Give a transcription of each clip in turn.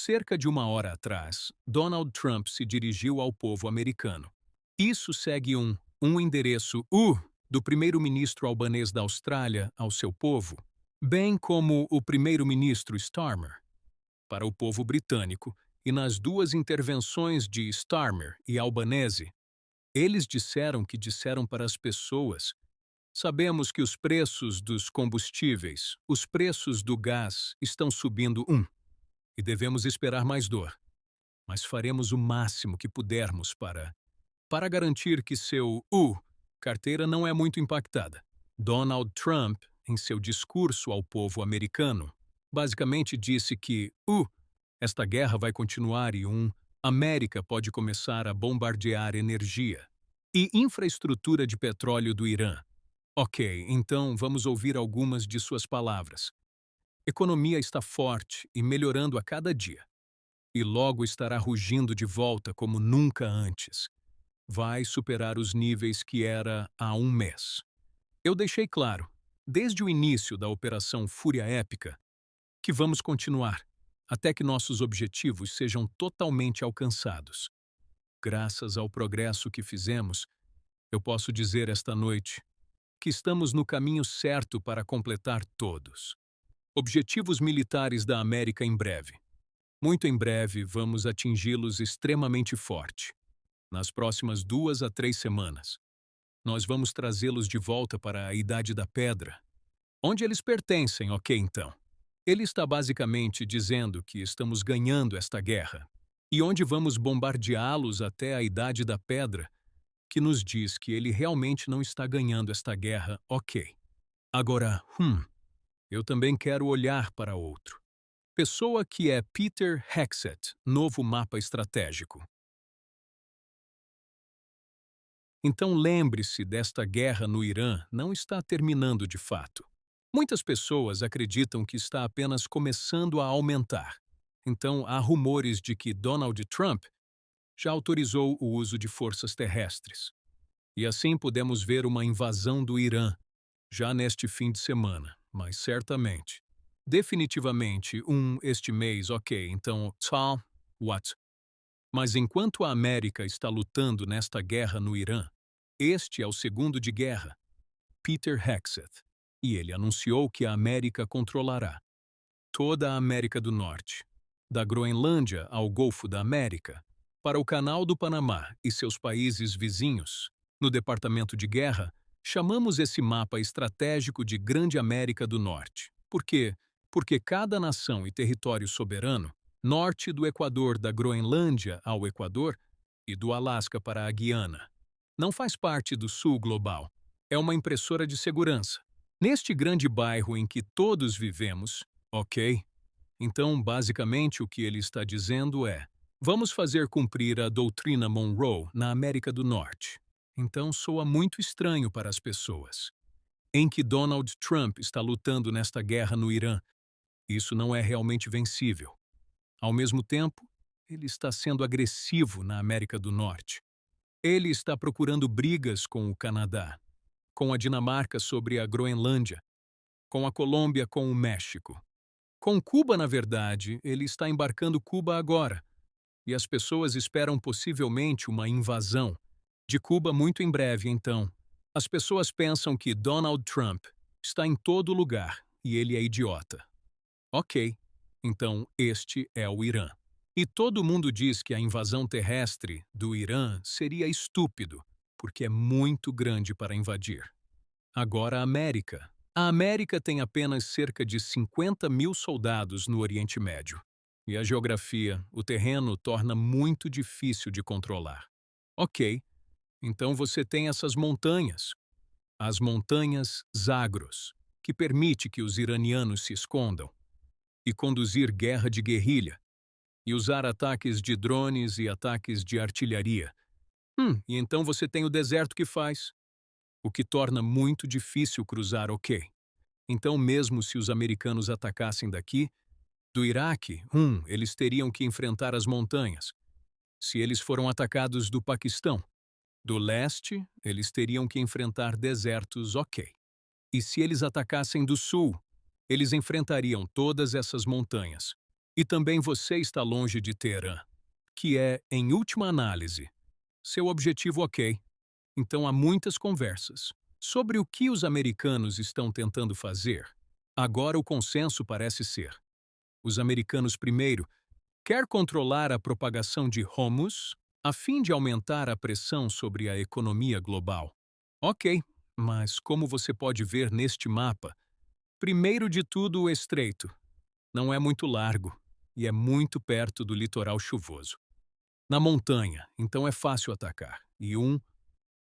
cerca de uma hora atrás, Donald Trump se dirigiu ao povo americano. Isso segue um endereço do primeiro-ministro albanês da Austrália ao seu povo, bem como o primeiro-ministro Starmer para o povo britânico, e nas duas intervenções de Starmer e Albanese, eles disseram para as pessoas: sabemos que os preços dos combustíveis, os preços do gás estão subindo e devemos esperar mais dor, mas faremos o máximo que pudermos para garantir que seu carteira não é muito impactada. Donald Trump, em seu discurso ao povo americano, basicamente disse que esta guerra vai continuar e América pode começar a bombardear energia e infraestrutura de petróleo do Irã. Ok, então vamos ouvir algumas de suas palavras. Economia está forte e melhorando a cada dia, e logo estará rugindo de volta como nunca antes. Vai superar os níveis que era há um mês. Eu deixei claro, desde o início da Operação Fúria Épica, que vamos continuar, até que nossos objetivos sejam totalmente alcançados. Graças ao progresso que fizemos, eu posso dizer esta noite que estamos no caminho certo para completar todos. Objetivos militares da América em breve. Muito em breve vamos atingi-los extremamente forte. Nas próximas 2 a 3 semanas, nós vamos trazê-los de volta para a Idade da Pedra, onde eles pertencem, ok então? Ele está basicamente dizendo que estamos ganhando esta guerra, e onde vamos bombardeá-los até a Idade da Pedra, que nos diz que ele realmente não está ganhando esta guerra, ok. Agora, eu também quero olhar para outro. Pessoa que é Peter Hegseth, novo mapa estratégico. Então lembre-se desta guerra no Irã não está terminando de fato. Muitas pessoas acreditam que está apenas começando a aumentar. Então há rumores de que Donald Trump já autorizou o uso de forças terrestres. E assim podemos ver uma invasão do Irã, já neste fim de semana, mas certamente. Definitivamente este mês, ok, então, what? Mas enquanto a América está lutando nesta guerra no Irã, este é o segundo de guerra, Peter Hegseth, e ele anunciou que a América controlará toda a América do Norte, da Groenlândia ao Golfo da América, para o Canal do Panamá e seus países vizinhos. No Departamento de Guerra, chamamos esse mapa estratégico de Grande América do Norte. Por quê? Porque cada nação e território soberano, norte do Equador da Groenlândia ao Equador e do Alasca para a Guiana, não faz parte do Sul global. É uma impressora de segurança. Neste grande bairro em que todos vivemos, ok? Então, basicamente, o que ele está dizendo é: vamos fazer cumprir a doutrina Monroe na América do Norte. Então, soa muito estranho para as pessoas. Em que Donald Trump está lutando nesta guerra no Irã, isso não é realmente vencível. Ao mesmo tempo, ele está sendo agressivo na América do Norte. Ele está procurando brigas com o Canadá, com a Dinamarca sobre a Groenlândia, com a Colômbia com o México. Com Cuba, na verdade, ele está embarcando Cuba agora, e as pessoas esperam possivelmente uma invasão de Cuba muito em breve, então. As pessoas pensam que Donald Trump está em todo lugar e ele é idiota. Ok, então este é o Irã. E todo mundo diz que a invasão terrestre do Irã seria estúpido, porque é muito grande para invadir. Agora a América. A América tem apenas cerca de 50 mil soldados no Oriente Médio. E a geografia, o terreno, torna muito difícil de controlar. Ok, então você tem essas montanhas. As montanhas Zagros, que permite que os iranianos se escondam. E conduzir guerra de guerrilha. E usar ataques de drones e ataques de artilharia. E então você tem o deserto que faz, o que torna muito difícil cruzar, ok. Então, mesmo se os americanos atacassem daqui, do Iraque, eles teriam que enfrentar as montanhas. Se eles foram atacados do Paquistão, do leste, eles teriam que enfrentar desertos, ok. E se eles atacassem do sul, eles enfrentariam todas essas montanhas. E também você está longe de Teherã, que é, em última análise, seu objetivo ok. Então há muitas conversas. Sobre o que os americanos estão tentando fazer, agora o consenso parece ser: os americanos primeiro quer controlar a propagação de Hormuz a fim de aumentar a pressão sobre a economia global. Ok, mas como você pode ver neste mapa, primeiro de tudo o estreito. Não é muito largo e é muito perto do litoral chuvoso. Na montanha, então é fácil atacar. E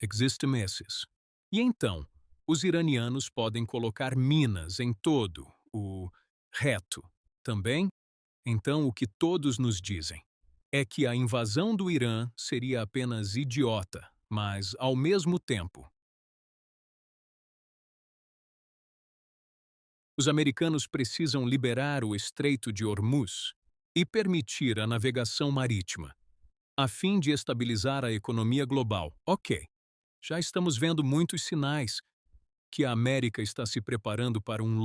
existem esses. E então, os iranianos podem colocar minas em todo o reto. Também, então, o que todos nos dizem é que a invasão do Irã seria apenas idiota, mas, ao mesmo tempo, os americanos precisam liberar o Estreito de Hormuz e permitir a navegação marítima, a fim de estabilizar a economia global. Ok, já estamos vendo muitos sinais que a América está se preparando para um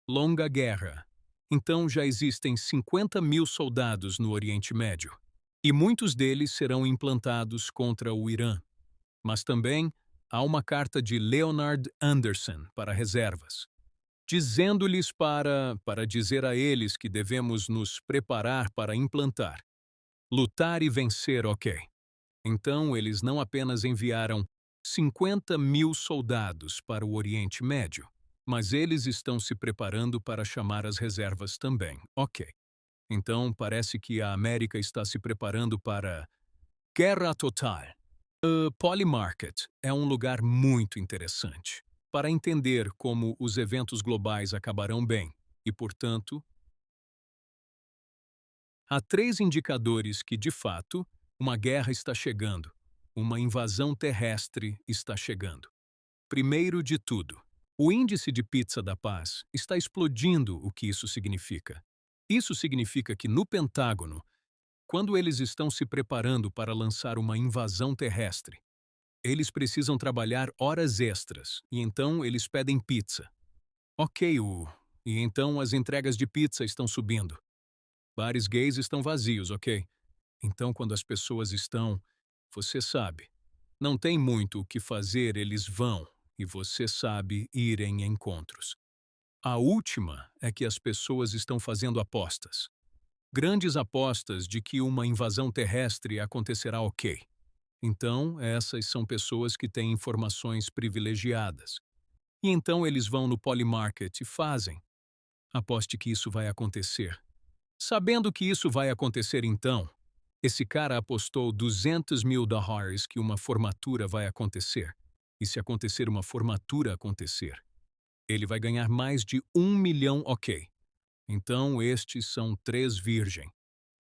longa guerra. Então já existem 50.000 soldados no Oriente Médio, e muitos deles serão implantados contra o Irã. Mas também há uma carta de Leonard Anderson para reservas, dizendo-lhes para dizer a eles que devemos nos preparar para implantar, lutar e vencer, ok. Então eles não apenas enviaram 50.000 soldados para o Oriente Médio, mas eles estão se preparando para chamar as reservas também, ok. Então parece que a América está se preparando para guerra total. O Polymarket é um lugar muito interessante para entender como os eventos globais acabarão bem e, portanto, há 3 indicadores que, de fato, uma guerra está chegando, uma invasão terrestre está chegando. Primeiro de tudo, o índice de pizza da paz está explodindo. O que isso significa? Isso significa que no Pentágono, quando eles estão se preparando para lançar uma invasão terrestre, eles precisam trabalhar horas extras e então eles pedem pizza. Ok, e então as entregas de pizza estão subindo. Bares gays estão vazios, ok? Então quando as pessoas estão, você sabe, não tem muito o que fazer, eles vão, e você sabe, ir em encontros. A última é que as pessoas estão fazendo apostas. Grandes apostas de que uma invasão terrestre acontecerá, ok. Então, essas são pessoas que têm informações privilegiadas. E então eles vão no Polymarket e fazem. Aposte que isso vai acontecer. Sabendo que isso vai acontecer então, esse cara apostou $200.000 que uma formatura vai acontecer. E se acontecer uma formatura acontecer, ele vai ganhar mais de 1 milhão, ok. Então estes são 3 virgem,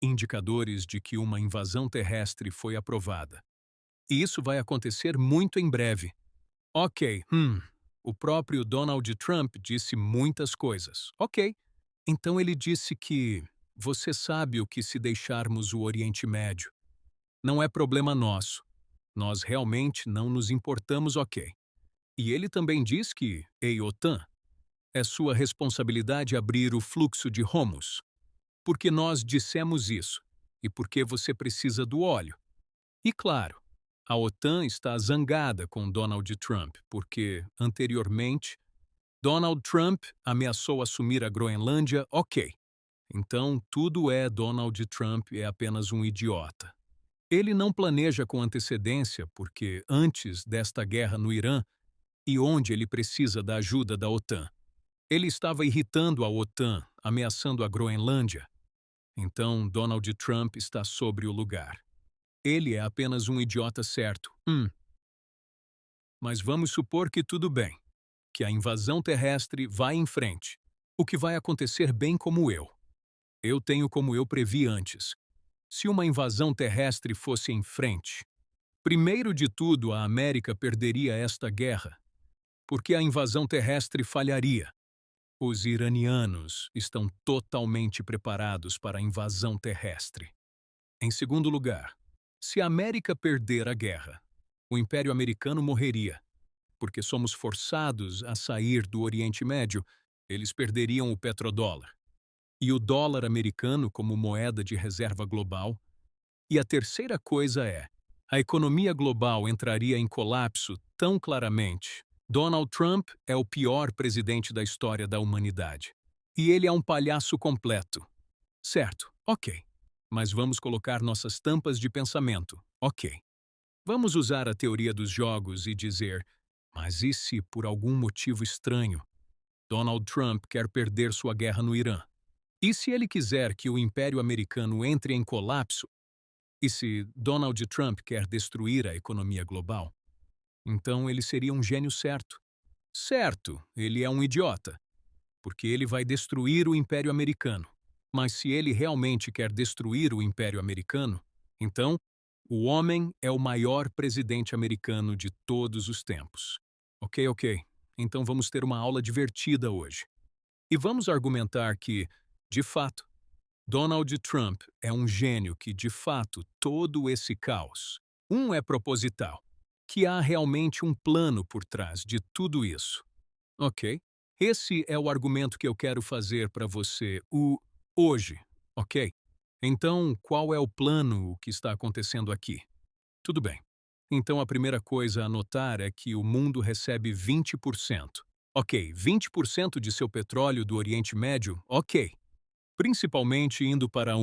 indicadores de que uma invasão terrestre foi aprovada. E isso vai acontecer muito em breve. Ok, o próprio Donald Trump disse muitas coisas. Ok, então ele disse que você sabe o que se deixarmos o Oriente Médio. Não é problema nosso. Nós realmente não nos importamos, ok. E ele também diz que, ei, OTAN, é sua responsabilidade abrir o fluxo de Hormuz. Porque nós dissemos isso, e porque você precisa do óleo. E claro, a OTAN está zangada com Donald Trump, porque, anteriormente, Donald Trump ameaçou assumir a Groenlândia, ok. Então, tudo é Donald Trump é apenas um idiota. Ele não planeja com antecedência porque, antes desta guerra no Irã, e onde ele precisa da ajuda da OTAN, ele estava irritando a OTAN, ameaçando a Groenlândia. Então, Donald Trump está sobre o lugar. Ele é apenas um idiota certo. Mas vamos supor que tudo bem, que a invasão terrestre vai em frente, o que vai acontecer bem como eu. Eu tenho como eu previ antes. Se uma invasão terrestre fosse em frente, primeiro de tudo a América perderia esta guerra, porque a invasão terrestre falharia. Os iranianos estão totalmente preparados para a invasão terrestre. Em segundo lugar, se a América perder a guerra, o Império Americano morreria, porque somos forçados a sair do Oriente Médio, eles perderiam o petrodólar. e o dólar americano como moeda de reserva global. E a terceira coisa é, a economia global entraria em colapso tão claramente. Donald Trump é o pior presidente da história da humanidade. E ele é um palhaço completo. Certo, ok. Mas vamos colocar nossas tampas de pensamento, ok. Vamos usar a teoria dos jogos e dizer, mas e se, por algum motivo estranho, Donald Trump quer perder sua guerra no Irã? E se ele quiser que o Império Americano entre em colapso? E se Donald Trump quer destruir a economia global? Então ele seria um gênio certo. Certo, ele é um idiota, porque ele vai destruir o Império Americano. Mas se ele realmente quer destruir o Império Americano, então o homem é o maior presidente americano de todos os tempos. Ok, ok. Então vamos ter uma aula divertida hoje. E vamos argumentar que, de fato, Donald Trump é um gênio que, de fato, todo esse caos, é proposital, que há realmente um plano por trás de tudo isso. Ok? Esse é o argumento que eu quero fazer para você hoje, ok? Então, qual é o plano que está acontecendo aqui? Tudo bem. Então, a primeira coisa a notar é que o mundo recebe 20%. Ok, 20% de seu petróleo do Oriente Médio, ok. Principalmente indo para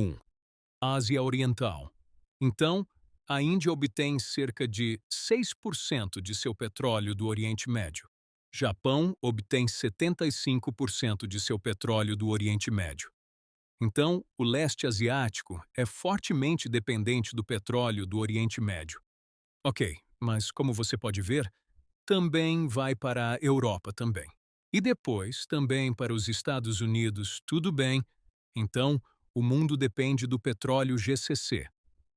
Ásia Oriental. Então, a Índia obtém cerca de 6% de seu petróleo do Oriente Médio. Japão obtém 75% de seu petróleo do Oriente Médio. Então, o leste asiático é fortemente dependente do petróleo do Oriente Médio. Ok, mas como você pode ver, também vai para a Europa também. E depois também para os Estados Unidos, tudo bem. Então, o mundo depende do petróleo GCC.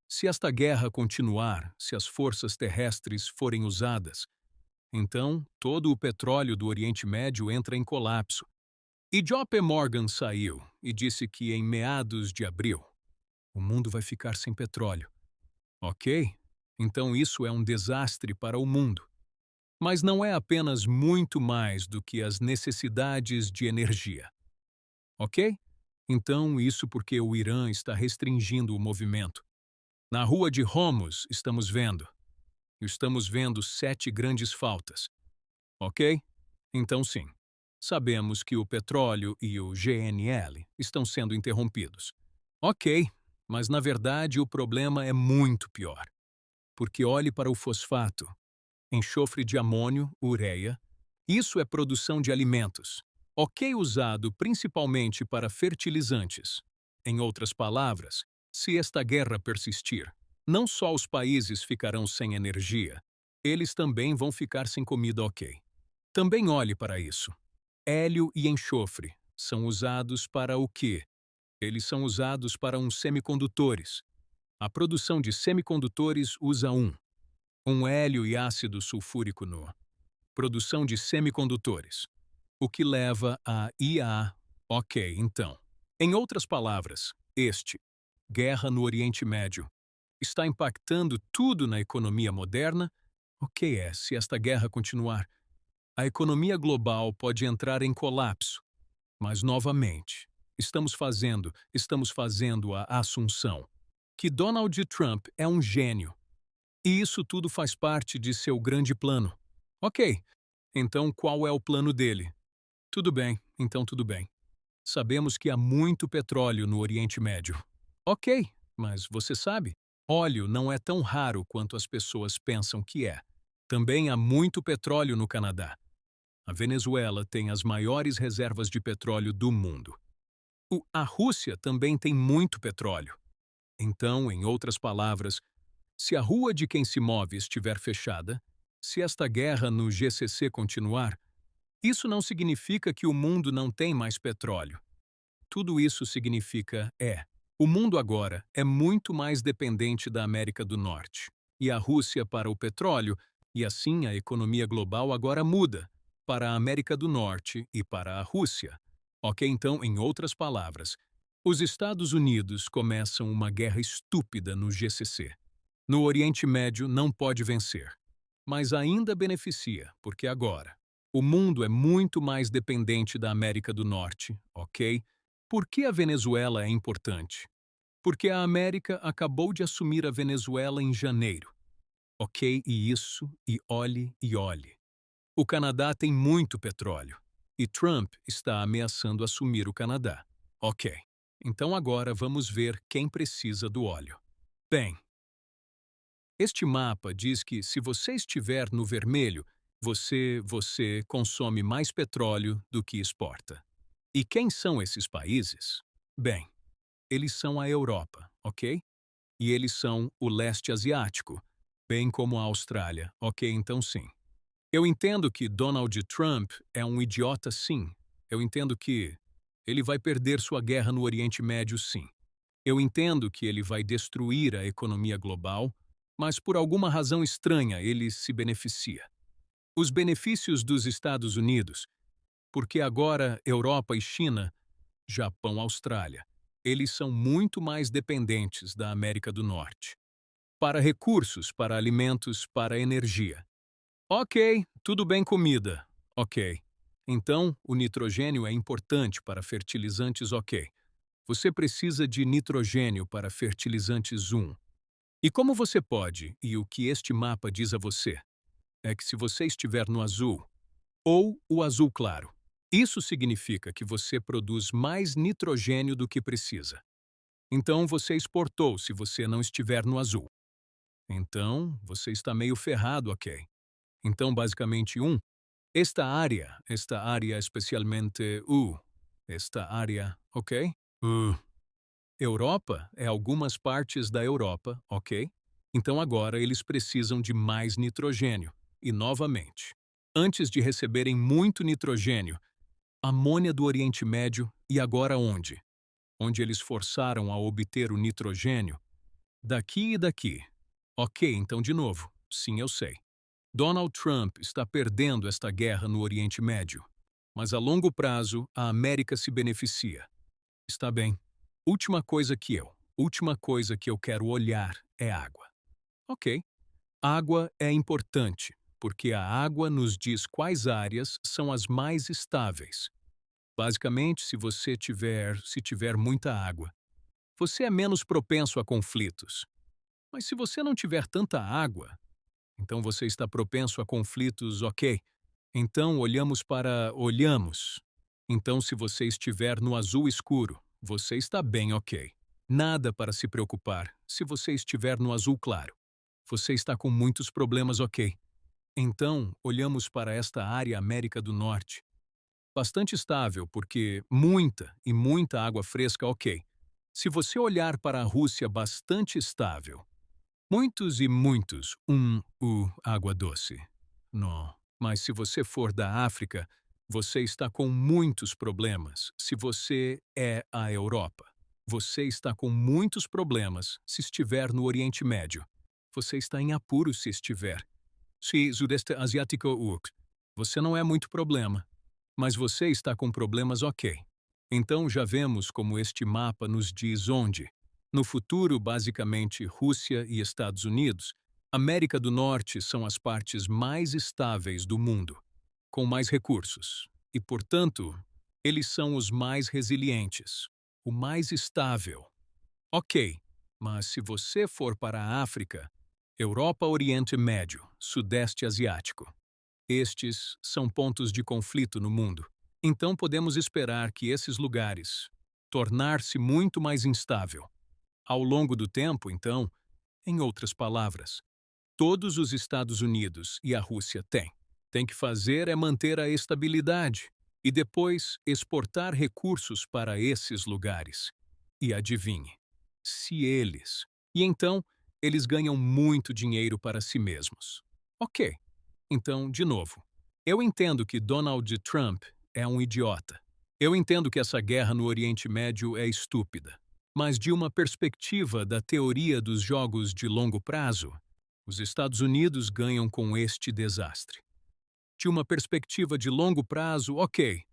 Se esta guerra continuar, se as forças terrestres forem usadas, então todo o petróleo do Oriente Médio entra em colapso. E JP Morgan saiu e disse que em meados de abril, o mundo vai ficar sem petróleo. Ok? Então isso é um desastre para o mundo. Mas não é apenas muito mais do que as necessidades de energia. Ok? Então, isso porque o Irã está restringindo o movimento. Na rua de Hormuz, estamos vendo 7 grandes faltas. Ok? Então, sim, sabemos que o petróleo e o GNL estão sendo interrompidos. Ok, mas na verdade o problema é muito pior. Porque olhe para o fosfato, enxofre de amônio, ureia. Isso é produção de alimentos. Ok, usado principalmente para fertilizantes. Em outras palavras, se esta guerra persistir, não só os países ficarão sem energia, eles também vão ficar sem comida ok. Também olhe para isso. Hélio e enxofre são usados para o quê? Eles são usados para semicondutores. A produção de semicondutores usa hélio e ácido sulfúrico no produção de semicondutores, o que leva a IA. Ok, então. Em outras palavras, guerra no Oriente Médio, está impactando tudo na economia moderna? O que é se esta guerra continuar? A economia global pode entrar em colapso, mas novamente, estamos fazendo a assunção que Donald Trump é um gênio. E isso tudo faz parte de seu grande plano. Ok, então qual é o plano dele? Tudo bem, então tudo bem. Sabemos que há muito petróleo no Oriente Médio. Ok, mas você sabe, óleo não é tão raro quanto as pessoas pensam que é. Também há muito petróleo no Canadá. A Venezuela tem as maiores reservas de petróleo do mundo. A Rússia também tem muito petróleo. Então, em outras palavras, se a rua de quem se move estiver fechada, se esta guerra no GCC continuar, isso não significa que o mundo não tem mais petróleo. Tudo isso significa o mundo agora é muito mais dependente da América do Norte e a Rússia para o petróleo, e assim a economia global agora muda para a América do Norte e para a Rússia. Ok, então, em outras palavras, os Estados Unidos começam uma guerra estúpida no GCC. No Oriente Médio não pode vencer, mas ainda beneficia, porque agora o mundo é muito mais dependente da América do Norte, ok? Por que a Venezuela é importante? Porque a América acabou de assumir a Venezuela em janeiro. Ok, e isso, e olhe, e olhe. O Canadá tem muito petróleo, e Trump está ameaçando assumir o Canadá. Ok, então agora vamos ver quem precisa do óleo. Bem, este mapa diz que se você estiver no vermelho, você consome mais petróleo do que exporta. E quem são esses países? Bem, eles são a Europa, ok? E eles são o leste asiático, bem como a Austrália, ok? Então sim. Eu entendo que Donald Trump é um idiota, sim. Eu entendo que ele vai perder sua guerra no Oriente Médio, sim. Eu entendo que ele vai destruir a economia global, mas por alguma razão estranha ele se beneficia. Os benefícios dos Estados Unidos, porque agora Europa e China, Japão, Austrália, eles são muito mais dependentes da América do Norte. Para recursos, para alimentos, para energia. Ok, tudo bem comida. Ok. Então, o nitrogênio é importante para fertilizantes, ok. Você precisa de nitrogênio para fertilizantes 1. E como você pode, e o que este mapa diz a você, é que se você estiver no azul, ou o azul claro, isso significa que você produz mais nitrogênio do que precisa. Então, você exportou se você não estiver no azul. Então, você está meio ferrado, ok. Então, basicamente, esta área especialmente esta área, ok? Europa é algumas partes da Europa, ok? Então agora eles precisam de mais nitrogênio. E novamente, antes de receberem muito nitrogênio, amônia do Oriente Médio e agora onde? Onde eles forçaram a obter o nitrogênio? Daqui e daqui. Ok, então de novo. Sim, eu sei. Donald Trump está perdendo esta guerra no Oriente Médio. Mas a longo prazo, a América se beneficia. Está bem. Última coisa que eu quero olhar é água. Ok. Água é importante, porque a água nos diz quais áreas são as mais estáveis. Basicamente, se tiver muita água, você é menos propenso a conflitos. Mas se você não tiver tanta água, então você está propenso a conflitos, ok. Então olhamos. Então se você estiver no azul escuro, você está bem, ok. Nada para se preocupar se você estiver no azul claro. Você está com muitos problemas, ok. Então, olhamos para esta área América do Norte. Bastante estável, porque muita água fresca, ok. Se você olhar para a Rússia, bastante estável. Muitos, água doce. Não. Mas se você for da África, você está com muitos problemas. Se você é a Europa, você está com muitos problemas se estiver no Oriente Médio. Você está em apuros se estiver. Se Sudeste Asiático, você não é muito problema. Mas você está com problemas, ok. Então já vemos como este mapa nos diz onde. No futuro, basicamente, Rússia e Estados Unidos, América do Norte são as partes mais estáveis do mundo, com mais recursos. E, portanto, eles são os mais resilientes, o mais estável. Ok, mas se você for para a África, Europa, Oriente Médio, Sudeste Asiático, estes são pontos de conflito no mundo. Então podemos esperar que esses lugares tornar-se muito mais instável. Ao longo do tempo, então, em outras palavras, todos os Estados Unidos e a Rússia têm que fazer é manter a estabilidade e depois exportar recursos para esses lugares. E adivinhe, se eles... E então, eles ganham muito dinheiro para si mesmos. Ok, então, de novo, eu entendo que Donald Trump é um idiota. Eu entendo que essa guerra no Oriente Médio é estúpida. Mas de uma perspectiva da teoria dos jogos de longo prazo, os Estados Unidos ganham com este desastre. De uma perspectiva de longo prazo, ok,